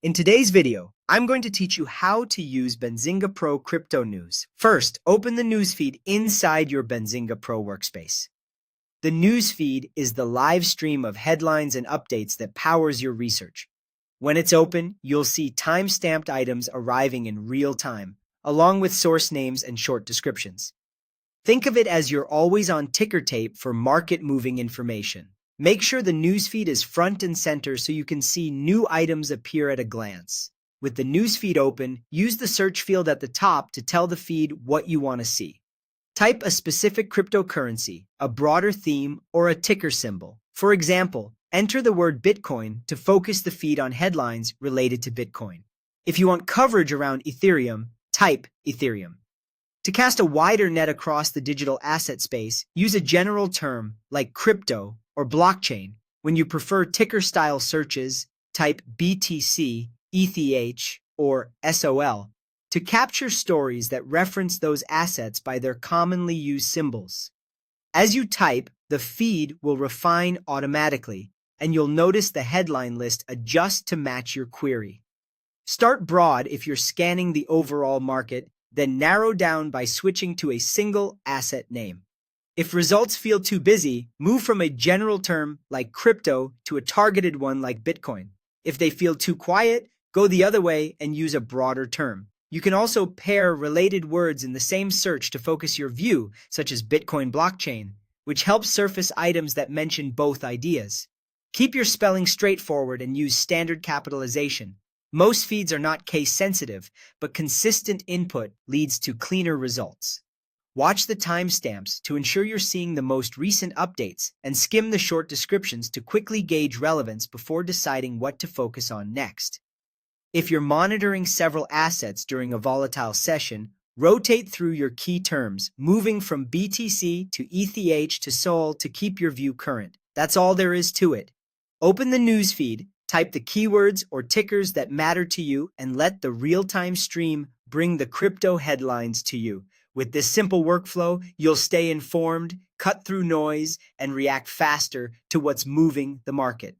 In today's video, I'm going to teach you how to use Benzinga Pro Crypto News. First, open the newsfeed inside your Benzinga Pro workspace. The newsfeed is the live stream of headlines and updates that powers your research. When it's open, you'll see time-stamped items arriving in real time, along with source names and short descriptions. Think of it as your always-on ticker tape for market-moving information. Make sure the newsfeed is front and center so you can see new items appear at a glance. With the newsfeed open, use the search field at the top to tell the feed what you want to see. Type a specific cryptocurrency, a broader theme, or a ticker symbol. For example, enter the word Bitcoin to focus the feed on headlines related to Bitcoin. If you want coverage around Ethereum, type Ethereum. To cast a wider net across the digital asset space, use a general term like crypto or blockchain. When you prefer ticker-style searches, type BTC, ETH, or SOL to capture stories that reference those assets by their commonly used symbols. As you type, the feed will refine automatically, and you'll notice the headline list adjust to match your query. Start broad if you're scanning the overall market, then narrow down by switching to a single asset name. If results feel too busy, move from a general term like crypto to a targeted one like Bitcoin. If they feel too quiet, go the other way and use a broader term. You can also pair related words in the same search to focus your view, such as Bitcoin blockchain, which helps surface items that mention both ideas. Keep your spelling straightforward and use standard capitalization. Most feeds are not case-sensitive, but consistent input leads to cleaner results. Watch the timestamps to ensure you're seeing the most recent updates and skim the short descriptions to quickly gauge relevance before deciding what to focus on next. If you're monitoring several assets during a volatile session, rotate through your key terms, moving from BTC to ETH to SOL to keep your view current. That's all there is to it. Open the newsfeed, type the keywords or tickers that matter to you, and let the real-time stream bring the crypto headlines to you. With this simple workflow, you'll stay informed, cut through noise, and react faster to what's moving the market.